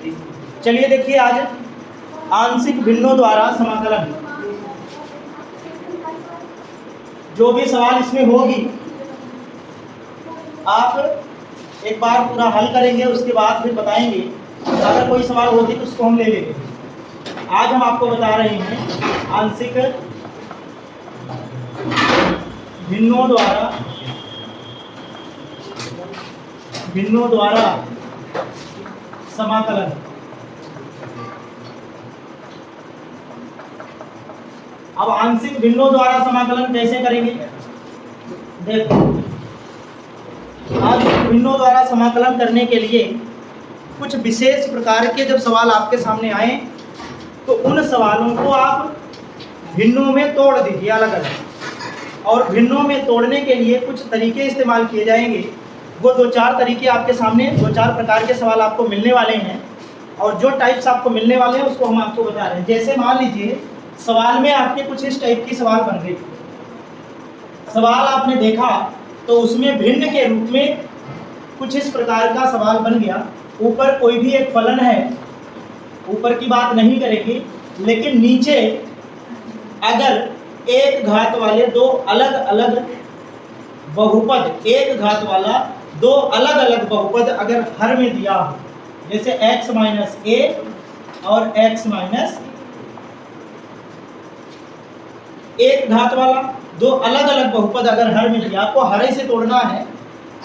चलिए देखिए आज आंशिक भिन्नों द्वारा समाकलन, जो भी सवाल इसमें होगी आप एक बार पूरा हल करेंगे, उसके बाद फिर बताएंगे। अगर कोई सवाल होगी तो उसको हम ले लेंगे। आज हम आपको बता रहे हैं आंशिक भिन्नों द्वारा समाकलन। अब आंशिक भिन्नों द्वारा समाकलन कैसे करेंगे? देखो, आंशिक भिन्नों द्वारा समाकलन करने के लिए कुछ विशेष प्रकार के जब सवाल आपके सामने आए तो उन सवालों को आप भिन्नों में तोड़ दीजिए अलग अलग। और भिन्नों में तोड़ने के लिए कुछ तरीके इस्तेमाल किए जाएंगे। वो 2-4 तरीके आपके सामने, 2-4 प्रकार के सवाल आपको मिलने वाले हैं। और जो टाइप्स आपको मिलने वाले हैं उसको हम आपको बता रहे हैं। जैसे मान लीजिए सवाल में आपके कुछ इस टाइप की सवाल बन गई, सवाल आपने देखा तो उसमें भिन्न के रूप में कुछ इस प्रकार का सवाल बन गया। ऊपर कोई भी एक फलन है, ऊपर की बात नहीं करेंगे, लेकिन नीचे अगर एक घात वाले दो अलग अलग बहुपद, एक घात वाला दो अलग अलग बहुपद अगर हर में दिया हो, जैसे x माइनस ए और x माइनस, एक घात वाला दो अलग अलग बहुपद अगर हर में दिया, आपको हरे से तोड़ना है।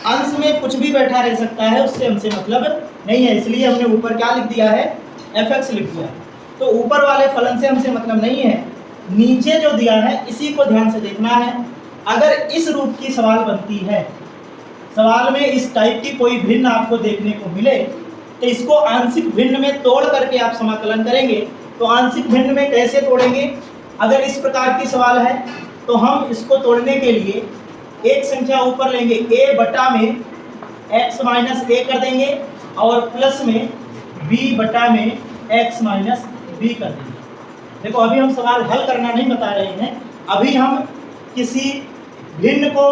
अंश में कुछ भी बैठा रह सकता है, उससे हमसे मतलब नहीं है, इसलिए हमने ऊपर क्या लिख दिया है, fx लिख दिया। तो ऊपर वाले फलन से हमसे मतलब नहीं है, नीचे जो दिया है इसी को ध्यान से देखना है। अगर इस रूप की सवाल बनती है, सवाल में इस टाइप की कोई भिन्न आपको देखने को मिले तो इसको आंशिक भिन्न में तोड़ करके आप समाकलन करेंगे। तो आंशिक भिन्न में कैसे तोड़ेंगे? अगर इस प्रकार की सवाल है तो हम इसको तोड़ने के लिए एक संख्या ऊपर लेंगे, a बटा में x माइनस ए कर देंगे और प्लस में b बटा में x माइनस बी कर देंगे। देखो, अभी हम सवाल हल करना नहीं बता रहे हैं, अभी हम किसी भिन्न को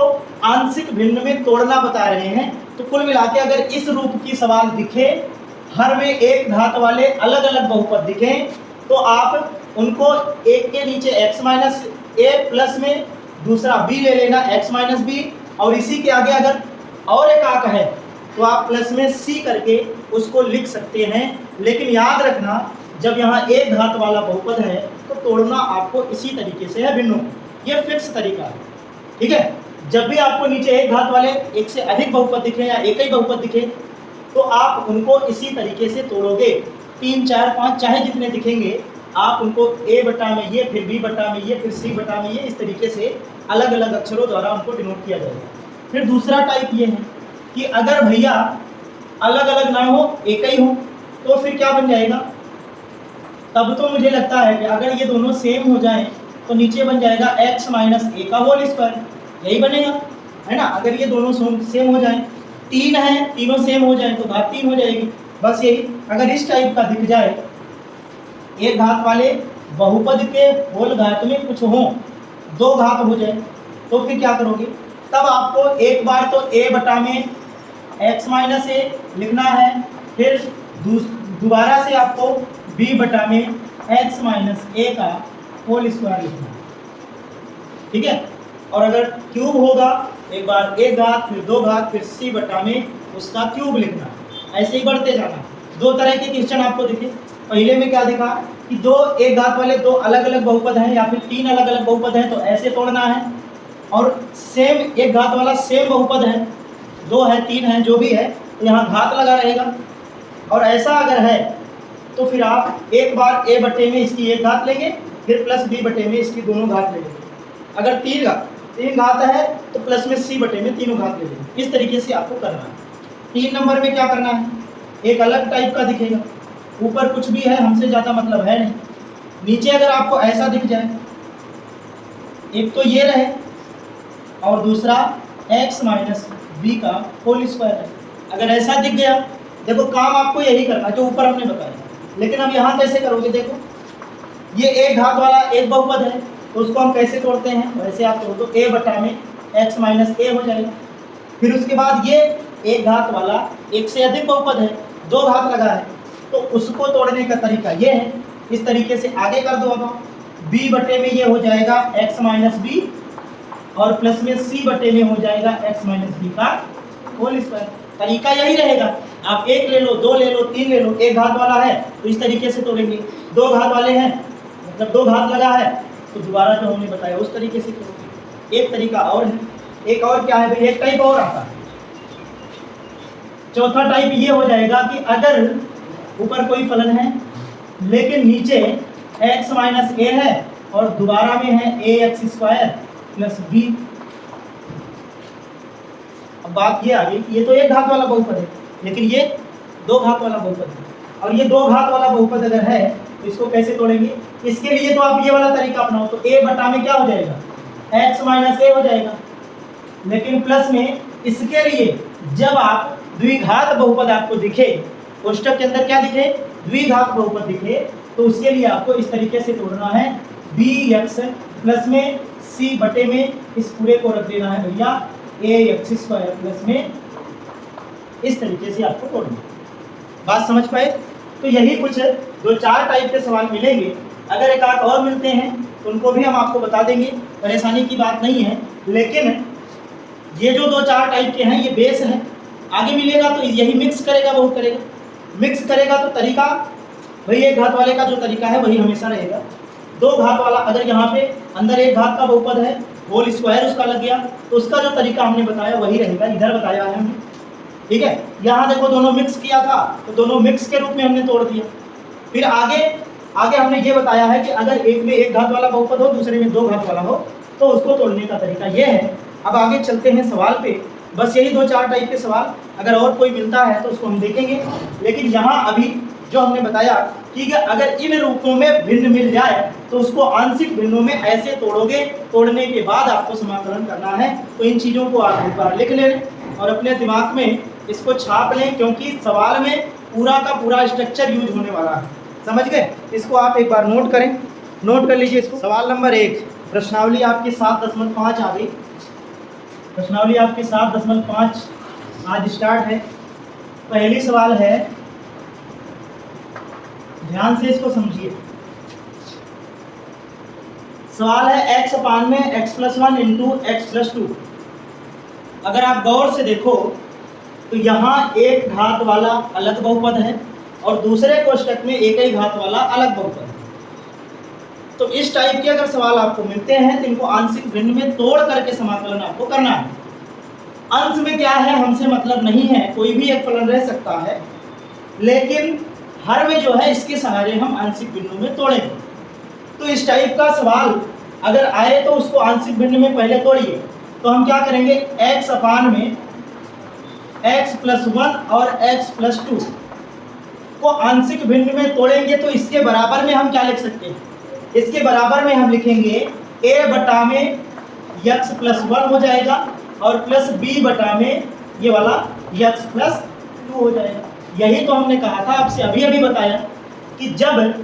आंशिक भिन्न में तोड़ना बता रहे हैं। तो कुल मिला के अगर इस रूप की सवाल दिखे, हर में एक घात वाले अलग अलग बहुपद दिखें, तो आप उनको एक के नीचे x माइनस ए प्लस में दूसरा b ले लेना, x माइनस बी, और इसी के आगे अगर और एक आंक है तो आप प्लस में c करके उसको लिख सकते हैं। लेकिन याद रखना, जब यहाँ एक घात वाला बहुपद है तो तोड़ना आपको इसी तरीके से है भिन्नों। ये फिक्स तरीका है, ठीक है। जब भी आपको नीचे एक घात वाले एक से अधिक बहुपद दिखे या एक ही बहुपद दिखे तो आप उनको इसी तरीके से तोड़ोगे। 3, 4, 5 चाहे जितने दिखेंगे, आप उनको a बटा में ये, फिर b बटा में ये, फिर c बटा में ये, इस तरीके से अलग अलग अक्षरों द्वारा उनको डिनोट किया जाएगा। फिर दूसरा टाइप ये है कि अगर भैया अलग अलग ना हो, एक ही हो, तो फिर क्या बन जाएगा? तब तो मुझे लगता है कि अगर ये दोनों सेम हो जाएं तो नीचे बन जाएगा x माइनस ए का होल स्क्वायर, यही बनेगा, है ना। अगर ये दोनों सेम हो जाएं, 3 है, तीनों सेम हो जाएं तो घात 3 हो जाएगी, बस यही। अगर इस टाइप का दिख जाए, एक घात वाले बहुपद के होल घात में कुछ हो, 2 घात हो जाए, तो फिर क्या करोगे? तब आपको एक बार तो a बटा में x माइनस ए लिखना है, फिर दोबारा से आपको b बटा में x माइनस ए का होल स्क्वायर लिखना है, ठीक है। और अगर क्यूब होगा, एक बार एक घात, फिर 2 घात, फिर c बटा में उसका क्यूब लिखना है। ऐसे ही बढ़ते जाना। 2 तरह के क्वेश्चन आपको दिखे। पहले में क्या दिखा कि एक घात वाले 2 अलग अलग बहुपद हैं या फिर 3 अलग अलग बहुपद हैं, तो ऐसे तोड़ना है। और सेम एक घात वाला सेम बहुपद है, 2 है, 3 है, जो भी है, तो यहाँ घात लगा रहेगा। और ऐसा अगर है तो फिर आप एक बार a बटे में इसकी एक घात लेंगे, फिर प्लस b बटे में इसकी दोनों घात ले लेंगे। अगर 3 घात है तो प्लस में c बटे में तीनों घात ले लेंगे। इस तरीके से आपको करना है। 3 नंबर में क्या करना है? एक अलग टाइप का दिखेगा, ऊपर कुछ भी है, हमसे ज़्यादा मतलब है नहीं। नीचे अगर आपको ऐसा दिख जाए, एक तो ये रहे और दूसरा x माइनस बी का होल स्क्वायर है। अगर ऐसा दिख गया, देखो काम आपको यही करना जो ऊपर हमने बताया। लेकिन अब यहाँ कैसे करोगे? देखो, ये एक घात वाला एक बहुपद है, तो उसको हम कैसे तोड़ते हैं? वैसे आप तोड़ दो, a बटा में x माइनस ए हो जाएगा। फिर उसके बाद ये एक घात वाला एक से अधिक बहुपद है, 2 घात लगा है, तो उसको तोड़ने का तरीका ये है, इस तरीके से आगे कर दो। अब b बटे में ये हो जाएगा x माइनस बी और प्लस में c बटे में हो जाएगा x माइनस बी का होल स्क्वायर। तरीका यही रहेगा, आप एक ले लो, दो ले लो, तीन ले लो। एक घात वाला है तो इस तरीके से तोड़ेंगे, दो घात वाले हैं मतलब दो घात लगा है तो दोबारा जो हमने बताया उस तरीके से तोड़ेंगे। एक तरीका और है, एक और क्या है भाई, एक टाइप और आता है। चौथा टाइप ये हो जाएगा कि अगर ऊपर कोई फलन है लेकिन नीचे x माइनस ए है और दोबारा में है ए एक्स स्क्वायर प्लस बी। अब बात ये आ गई कि ये तो एक घात वाला बहुपद है लेकिन ये दो घात वाला बहुपद है, और ये दो घात वाला बहुपद अगर है तो इसको कैसे तोड़ेंगे। इसके लिए तो आप ये वाला तरीका अपनाओ, तो a बटा में क्या हो जाएगा, x माइनस ए हो जाएगा। लेकिन प्लस में इसके लिए जब आप द्विघात बहुपद आपको दिखे, कोष्टक के अंदर क्या दिखे, द्विघात बहुपद दिखे, तो उसके लिए आपको इस तरीके से तोड़ना है, bx प्लस में c बटे में इस पूरे को रख देना है भैया ए एक्स स्क्वायर प्लस में, इस तरीके से आपको तोड़ना है। बात समझ पाए। तो यही कुछ दो चार टाइप के सवाल मिलेंगे, अगर एक आध और मिलते हैं तो उनको भी हम आपको बता देंगे, परेशानी की बात नहीं है। लेकिन ये जो दो चार टाइप के हैं ये बेस है, आगे मिलेगा तो यही मिक्स करेगा, बहुत करेगा, मिक्स करेगा तो तरीका वही एक घात वाले का जो तरीका है वही हमेशा रहेगा। दो घात वाला अगर यहाँ पे अंदर एक घात का बहुपद है, होल स्क्वायर उसका लग गया, तो उसका जो तरीका हमने बताया वही रहेगा, इधर बताया है हमने, ठीक है। यहाँ देखो दोनों मिक्स किया था तो दोनों मिक्स के रूप में हमने तोड़ दिया। फिर आगे हमने ये बताया है कि अगर एक में एक घात वाला बहुपद हो, दूसरे में दो घात वाला हो, तो उसको तोड़ने का तरीका ये है। अब आगे चलते हैं सवाल पे, बस यही दो चार टाइप के सवाल, अगर और कोई मिलता है तो उसको हम देखेंगे। लेकिन यहाँ अभी जो हमने बताया कि अगर इन रूपों में भिन्न मिल जाए तो उसको आंशिक भिन्नों में ऐसे तोड़ोगे, तोड़ने के बाद आपको समाकलन करना है। तो इन चीज़ों को आप एक बार लिख लें और अपने दिमाग में इसको छाप लें, क्योंकि सवाल में पूरा का पूरा स्ट्रक्चर यूज होने वाला है, समझ गए। इसको आप एक बार नोट करें, नोट कर लीजिए इसको। सवाल नंबर 1, प्रश्नावली आपकी 7.5 आ गई। प्रश्नावली आपकी 7.5 आज स्टार्ट है। पहली सवाल है, ध्यान से इसको समझिए। सवाल है x अपान में x+1 इंटू x+2। अगर आप गौर से देखो तो यहाँ एक घात वाला अलग बहुपद है और दूसरे कोष्टक में एक ही घात वाला अलग बहुपद है। तो इस टाइप के अगर सवाल आपको मिलते हैं तो इनको आंशिक भिन्न में तोड़ करके समाकलन आपको करना है। अंश में क्या है हमसे मतलब नहीं है, कोई भी एक फलन रह सकता है, लेकिन हर में जो है इसके सहारे हम आंशिक भिन्नों में तोड़ेंगे। तो इस टाइप का सवाल अगर आए तो उसको आंशिक भिन्न में पहले तोड़िए। तो हम क्या करेंगे, x अपान में x+1 और x+2 को आंशिक भिन्न में तोड़ेंगे तो इसके बराबर में हम क्या लिख सकते हैं, इसके बराबर में हम लिखेंगे a बटा में x+1 हो जाएगा और प्लस b बटा में ये वाला x+2 हो जाएगा। यही तो हमने कहा था आपसे अभी बताया कि जब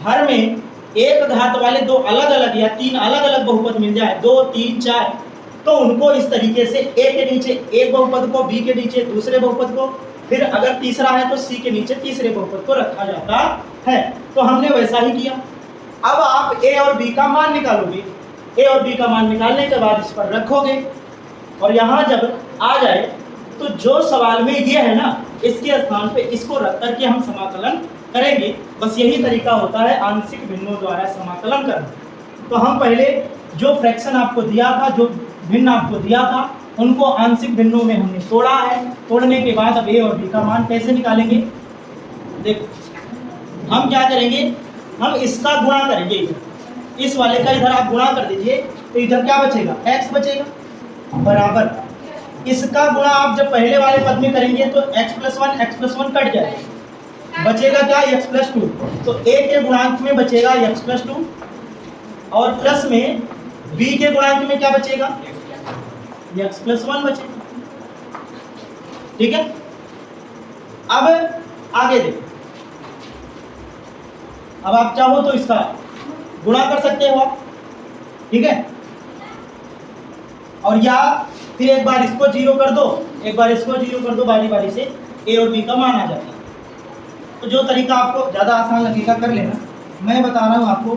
हर में एक घात वाले दो अलग अलग या तीन अलग अलग बहुपद मिल जाए, 2, 3, 4, तो उनको इस तरीके से a के नीचे एक बहुपद को, b के नीचे दूसरे बहुपद को, फिर अगर तीसरा है तो c के नीचे तीसरे बहुपद को रखा जाता है। तो हमने वैसा ही किया। अब आप a और b का मान निकालोगे, a और b का मान निकालने के बाद इस पर रखोगे और यहाँ जब आ जाए तो जो सवाल में ये है ना, इसके स्थान पे इसको रख करके हम समाकलन करेंगे। बस यही तरीका होता है आंशिक भिन्नों द्वारा समाकलन करना। तो हम पहले जो फ्रैक्शन आपको दिया था, जो भिन्न आपको दिया था, उनको आंशिक भिन्नों में हमने तोड़ा है। तोड़ने के बाद अब a और b का मान कैसे निकालेंगे, देखो हम क्या करेंगे, हम इसका गुणा करेंगे। इस वाले का इधर आप गुणा कर दीजिए तो इधर क्या बचेगा, x बचेगा बराबर। इसका गुणा आप जब पहले वाले पद में करेंगे तो x+1 कट जाएगा, बचेगा क्या, x+2। तो a के गुणांक में बचेगा x+2 और प्लस में b के गुणांक में क्या बचेगा, x+1 बचेगा। ठीक है। अब आगे देखो, अब आप चाहो तो इसका गुणा कर सकते हो आप, ठीक है। और या फिर एक बार इसको 0 कर दो, एक बार इसको 0 कर दो, बारी बारी से a और b का मान आ जाता है। तो जो तरीका आपको ज़्यादा आसान लगेगा कर लेना। मैं बता रहा हूँ आपको,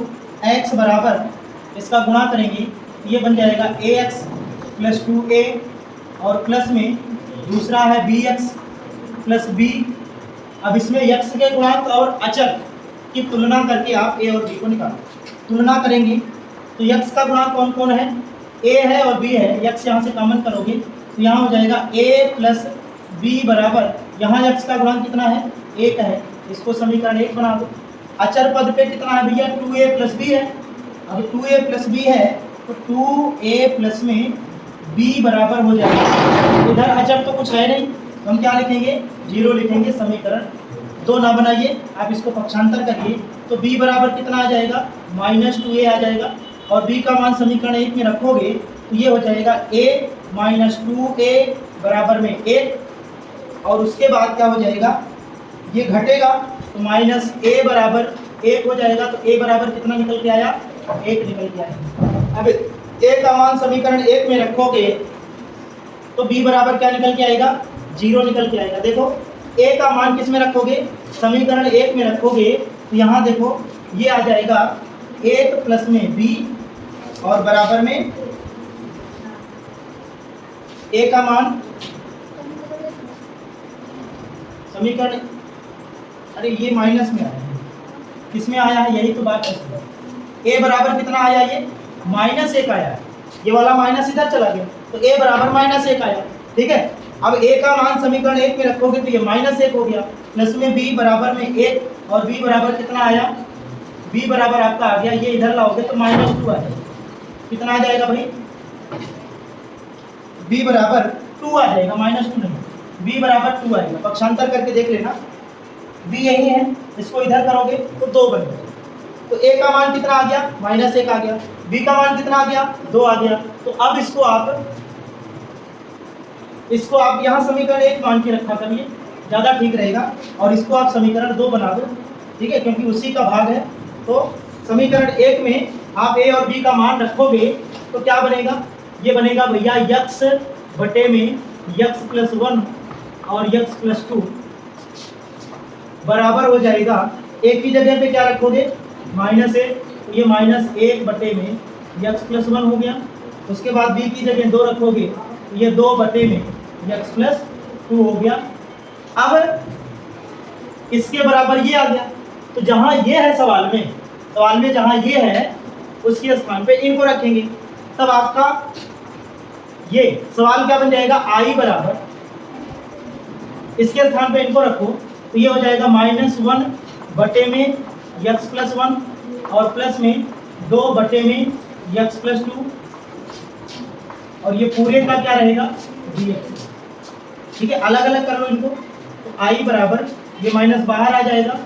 x बराबर इसका गुणा करेंगे, ये बन जाएगा ax प्लस 2a और प्लस में दूसरा है bx प्लस b। अब इसमें x के गुणांक और अचर की तुलना करके आप a और b को निकालो। तुलना करेंगे तो x का गुणांक कौन कौन है, a है और b है। x यहाँ से कॉमन करोगे तो यहाँ हो जाएगा a प्लस b बराबर, यहाँ x का गुणांक कितना है, 1 है, इसको समीकरण 1 बना दो। अचर पद पे कितना है भैया, 2a प्लस b है। अब 2a प्लस b है तो 2a प्लस में b बराबर हो जाएगा, इधर अचर तो कुछ है नहीं तो हम क्या लिखेंगे, 0 लिखेंगे। समीकरण 2 ना बनाइए, आप इसको पक्षांतर करिए तो b बराबर कितना आ जाएगा, -2a आ जाएगा। और b का मान समीकरण 1 में रखोगे तो ये हो जाएगा a माइनस 2a बराबर में 1। और उसके बाद क्या हो जाएगा, ये घटेगा तो माइनस a बराबर 1 हो जाएगा। तो a बराबर कितना निकल के आया, 1 निकल के आया। अब a का मान समीकरण 1 में रखोगे तो b बराबर क्या निकल के आएगा, 0 निकल के आएगा। देखो a का मान किस में रखोगे, समीकरण 1 में रखोगे तो यहाँ देखो ये आ जाएगा 1 प्लस में b और बराबर में a का मान समीकरण, अरे ये माइनस में आया है, किसमें आया है, यही तो बात है। a बराबर कितना आया, ये -1 आया है, ये वाला माइनस इधर चला गया तो a बराबर -1 आया। ठीक है, अब a का मान समीकरण 1 में रखोगे तो ये -1 हो गया, प्लस में b बराबर में 1 और b बराबर कितना आया, b बराबर आपका आ गया, ये इधर लाओगे तो -2 आ जाएगा। कितना आ जाएगा भाई, b बराबर 2 आ जाएगा, -2 नहीं, b बराबर 2 आएगा। पक्षांतर करके देख लेना, b यही है, इसको इधर करोगे तो 2 बन जाएगा। तो a का मान कितना आ गया, -1 आ गया, b का मान कितना आ गया, 2 आ गया। तो अब इसको आप यहाँ समीकरण 1 मान के रखा करिए, ज़्यादा ठीक रहेगा। और इसको आप समीकरण 2 बना दो, ठीक है, क्योंकि उसी का भाग है। तो समीकरण 1 में आप a और b का मान रखोगे तो क्या बनेगा, ये बनेगा भैया x बटे में x प्लस 1 और x प्लस 2 बराबर हो जाएगा, एक की जगह पे क्या रखोगे, -1, तो ये -1 बटे में x प्लस 1 हो गया। उसके बाद b की जगह 2 रखोगे तो ये 2 बटे में x प्लस 2 हो गया। अब इसके बराबर ये आ गया, तो जहाँ ये है सवाल में जहाँ ये है उसके स्थान पे इनको रखेंगे, तब आपका ये सवाल क्या बन जाएगा, i बराबर, इसके स्थान पे इनको रखो तो ये हो जाएगा -1 बटे में x प्लस 1 और प्लस में 2 बटे में x प्लस 2 और ये पूरे का क्या रहेगा, dx। ठीक है, अलग अलग कर लो इनको, तो i बराबर ये माइनस बाहर आ जाएगा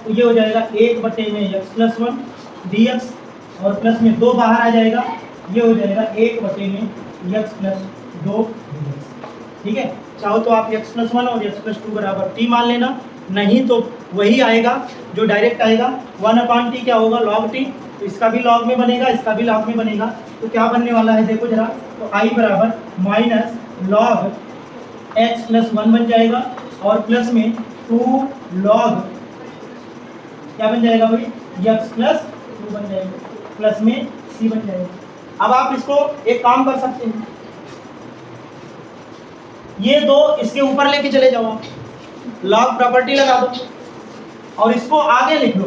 तो ये हो जाएगा 1 बटे में x प्लस 1 dx और प्लस में 2 बाहर आ जाएगा, ये हो जाएगा 1 बटे में x प्लस 2 dx। ठीक है, चाहो तो आप x प्लस 1 और x प्लस 2 बराबर t मान लेना, नहीं तो वही आएगा जो डायरेक्ट आएगा, 1/t क्या होगा, log t। तो इसका भी log में बनेगा, इसका भी log में बनेगा, तो क्या बनने वाला है देखो जरा, तो i बराबर माइनस log x प्लस 1 बन जाएगा और प्लस में 2 log क्या बन जाएगा भाई, x प्लस 2 बन जाएगा, प्लस में c बन जाएगा। अब आप इसको एक काम कर सकते हैं, ये 2 इसके ऊपर लेके चले जाओ, आप log प्रॉपर्टी लगा दो और इसको आगे लिख लो,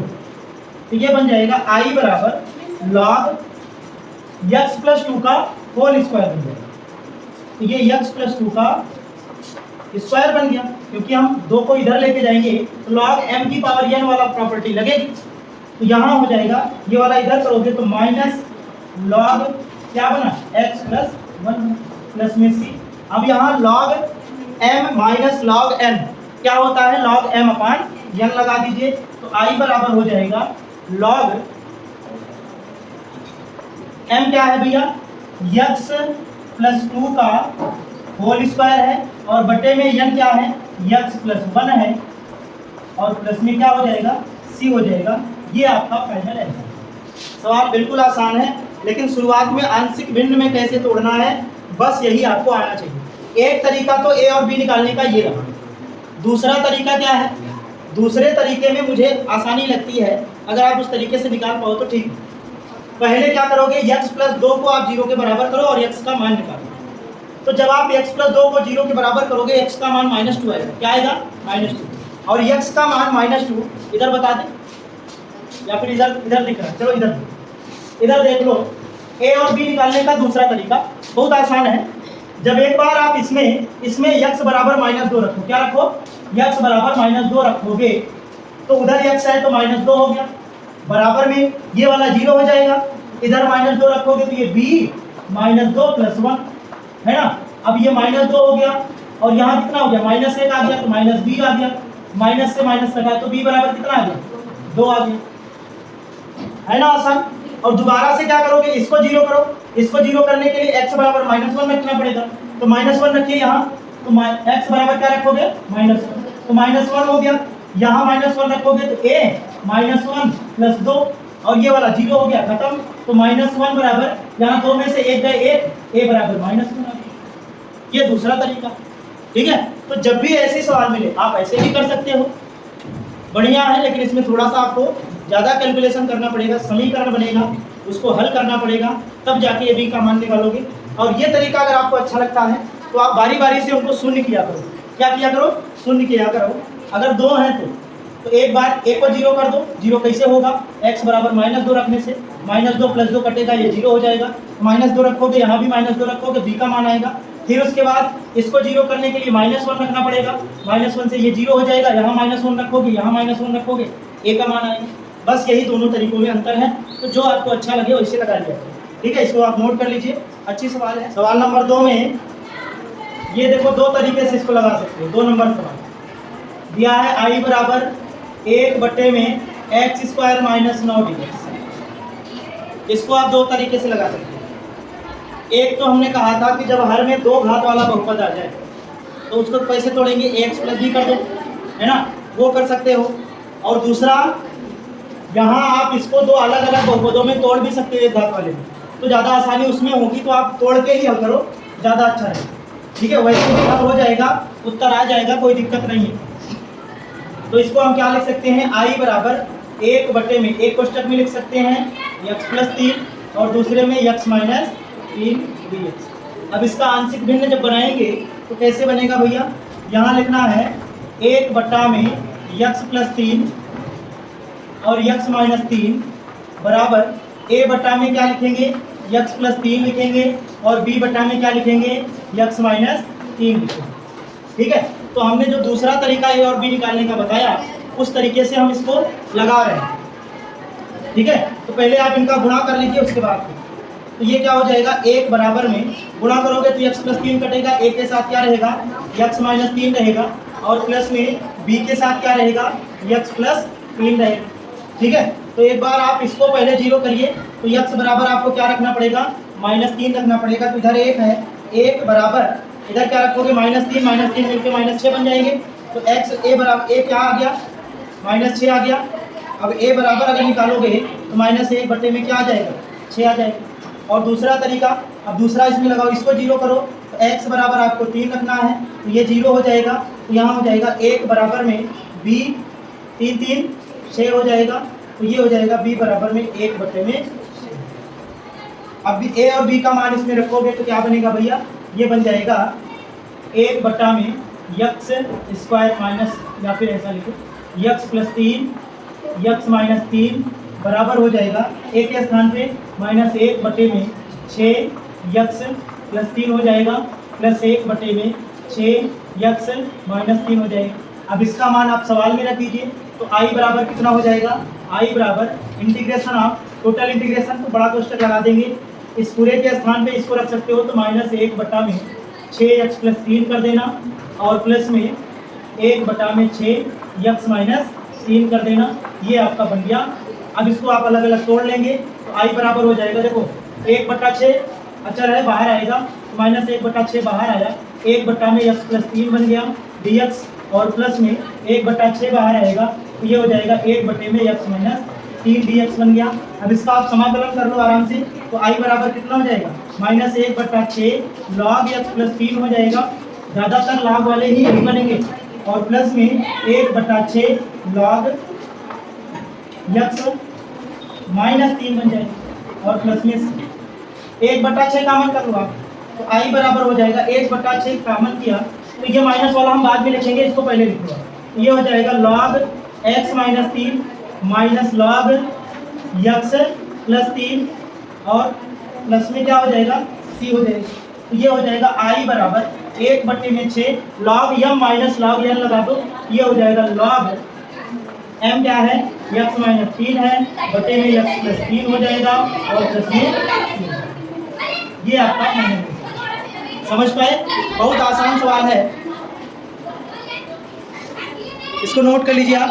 तो ये बन जाएगा i बराबर log x प्लस 2 का होल स्क्वायर बन जाएगा। तो ये x प्लस 2 का स्क्वायर बन गया, क्योंकि हम 2 को इधर लेके जाएंगे तो log m की पावर n वाला प्रॉपर्टी लगेगी। तो यहाँ हो जाएगा, ये वाला इधर करोगे तो माइनस log क्या बना, x प्लस 1 प्लस में c। अब यहाँ log m minus log n क्या होता है, log m अपान n लगा दीजिए, तो i बराबर हो जाएगा log m क्या है भैया, x प्लस 2 का होल स्क्वायर है और बटे में n क्या है, x प्लस 1 है और प्लस में क्या हो जाएगा, c हो जाएगा। ये आपका फाइनल आंसर। सवाल बिल्कुल आसान है, लेकिन शुरुआत में आंशिक भिन्न में कैसे तोड़ना है बस यही आपको आना चाहिए। एक तरीका तो a और b निकालने का ये रहा, दूसरा तरीका क्या है, दूसरे तरीके में मुझे आसानी लगती है, अगर आप उस तरीके से निकाल पाओ तो ठीक। पहले क्या करोगे, x प्लस 2 को आप 0 के बराबर करो और x का मान निकालो। तो जब आप x प्लस 2 को 0 के बराबर करोगे, x का मान -2 आएगा। क्या आएगा? -2। और x का मान -2 इधर बता दें या फिर इधर दिख रहा है? चलो इधर देख लो। a और b निकालने का दूसरा तरीका बहुत आसान है। जब एक बार आप इसमें x बराबर -2 रखो, क्या रखो? x बराबर -2 रखोगे तो उधर x है तो -2 हो गया, बराबर में ये वाला 0 हो जाएगा। इधर -2 रखोगे तो ये b -2 + 1 है ना। अब ये -2 हो गया और यहाँ कितना हो गया? -1 आ गया तो -b आ गया। माइनस से माइनस कटा तो b बराबर कितना आ गया? 2 आ गया, है ना आसान। और दोबारा से क्या करोगे, इसको 0 करो। इसको 0 करने के लिए x बराबर -1 रखना पड़ेगा, तो -1 रखिए यहाँ। तो x बराबर क्या रखोगे? -1, तो -1 हो गया। यहाँ -1 रखोगे तो a -1 + 2 और ये वाला 0 हो गया, खत्म। तो -1 बराबर यहाँ 2 में से 1 गए 1, a बराबर -1 आ गया। ये दूसरा तरीका, ठीक है। तो जब भी ऐसे सवाल मिले आप ऐसे भी कर सकते हो, बढ़िया है। लेकिन इसमें थोड़ा सा आपको ज़्यादा कैलकुलेशन करना पड़ेगा, समीकरण बनेगा, उसको हल करना पड़ेगा, तब जाके ये b का मान निकालोगे। और ये तरीका अगर आपको अच्छा लगता है तो आप बारी बारी से उनको शून्य किया करो। क्या किया करो? शून्य किया करो। अगर 2 हैं तो एक बार a को 0 कर दो। 0 कैसे होगा? x बराबर -2 रखने से, -2 + 2 कटेगा, ये 0 हो जाएगा। -2 रखोगे, यहाँ भी -2 रखोगे, b का मान आएगा। फिर उसके बाद इसको 0 करने के लिए -1 रखना पड़ेगा, -1 से ये 0 हो जाएगा। यहाँ -1 रखोगे, यहाँ -1 रखोगे, a का मान आएगा। बस यही दोनों तरीकों में अंतर है। तो जो आपको अच्छा लगे वैसे लगा लिया, ठीक है। इसको आप नोट कर लीजिए, अच्छी सवाल है। सवाल नंबर 2 में ये देखो, 2 तरीके से इसको लगा सकते हो। 2 नंबर सवाल दिया है i बराबर 1/में x² - 9dx। इसको आप 2 तरीके से लगा सकते हो। एक तो हमने कहा था कि जब हर में 2 घात वाला बहुपद आ जाए तो उसको कैसे तोड़ेंगे? ax + b कर दो, है ना, वो कर सकते हो। और दूसरा, यहाँ आप इसको 2 अलग अलग बहुपदों में तोड़ भी सकते हो, एक घात वाले में, तो ज़्यादा आसानी उसमें होगी। तो आप तोड़ के ही हल करो, ज़्यादा अच्छा है, ठीक है। वैसे भी हल हो जाएगा, उत्तर आ जाएगा, कोई दिक्कत नहीं है। तो इसको हम क्या लिख सकते हैं? i बराबर 1/में, एक कोष्टक में लिख सकते हैं x + 3 और दूसरे में x - 3 dx। अब इसका आंशिक भिन्न जब बनाएंगे तो कैसे बनेगा भैया? यहाँ लिखना है 1/में x + 3 और x - 3 बराबर a/में क्या लिखेंगे? x + 3 लिखेंगे और b/में क्या लिखेंगे? x - 3 लिखेंगे, ठीक है। तो हमने जो दूसरा तरीका a और b निकालने का बताया, उस तरीके से हम इसको लगा रहे हैं, ठीक है। तो पहले आप इनका गुणा कर लीजिए, उसके बाद तो ये क्या हो जाएगा? 1 बराबर में गुणा करोगे तो x + 3 कटेगा, a के साथ क्या रहेगा? x - 3 रहेगा, और प्लस में b के साथ क्या रहेगा? x + 3 रहेगा, ठीक है। तो एक बार आप इसको पहले 0 करिए, तो x बराबर आपको क्या रखना पड़ेगा? -3 रखना पड़ेगा। तो इधर 1 है, 1 बराबर इधर क्या रखोगे? -3 मिलकर -6 बन जाएंगे। तो a बराबर a क्या आ गया? -6 आ गया। अब a बराबर अगर निकालोगे तो -1/में क्या आ जाएगा? 6 आ जाएगा। और दूसरा तरीका, अब दूसरा इसमें लगाओ, इसको 0 करो तो x बराबर आपको 3 रखना है, तो ये 0 हो जाएगा। तो यहाँ हो जाएगा 1 बराबर में b 3 6 हो जाएगा, तो ये हो जाएगा b बराबर में 1/में। अब भी a और b का मान इसमें रखोगे तो क्या बनेगा भैया? ये बन जाएगा 1/में x² माइनस, या फिर ऐसा लिखो x + 3 x - 3 बराबर हो जाएगा a के स्थान पे -1/में 6x + 3 हो जाएगा, प्लस 1/में 6x - 3 हो जाएगा। अब इसका मान आप सवाल में रख दीजिए, तो i बराबर कितना हो जाएगा? i बराबर इंटीग्रेशन ऑफ, टोटल इंटीग्रेशन तो बड़ा कोष्टक लगा देंगे, इस पूरे के स्थान पे इसको रख सकते हो, तो -1/में 6x + 3 कर देना, और प्लस में 1/में 6x - 3 कर देना। ये आपका बन गया। अब इसको आप अलग अलग तोड़ लेंगे तो i बराबर हो जाएगा, देखो 1/6 अचर है, बाहर आएगा, -1/6 बाहर आया, 1/में x + 3 बन गया dx, और प्लस में 1/6 बाहर आएगा, तो ये हो जाएगा 1/में x - 3 dx बन गया। अब इसका आप समाकलन कर लो आराम से, तो i बराबर कितना हो जाएगा? -1/6 log x + 3 हो जाएगा। ज़्यादातर log वाले ही यही बनेंगे, और प्लस में 1/6 log x माइनस 3 बन जाएगा और प्लस में 1/6 कॉमन कर लो आप, तो आई बराबर हो जाएगा 1/6 कॉमन किया तो ये माइनस वाला हम बाद में लिखेंगे, इसको पहले लिख लो। तो ये हो जाएगा log x minus 3 minus log x plus 3 और प्लस में क्या हो जाएगा c हो जाएगा। तो ये हो जाएगा आई बराबर 1/6 log m minus log n लगा दो, ये हो जाएगा log m क्या है x माइनस 3 है बटे में x प्लस 3 हो जाएगा और प्लस में ये आपका माइनस। समझ पाए? बहुत आसान सवाल है, इसको नोट कर लीजिए आप।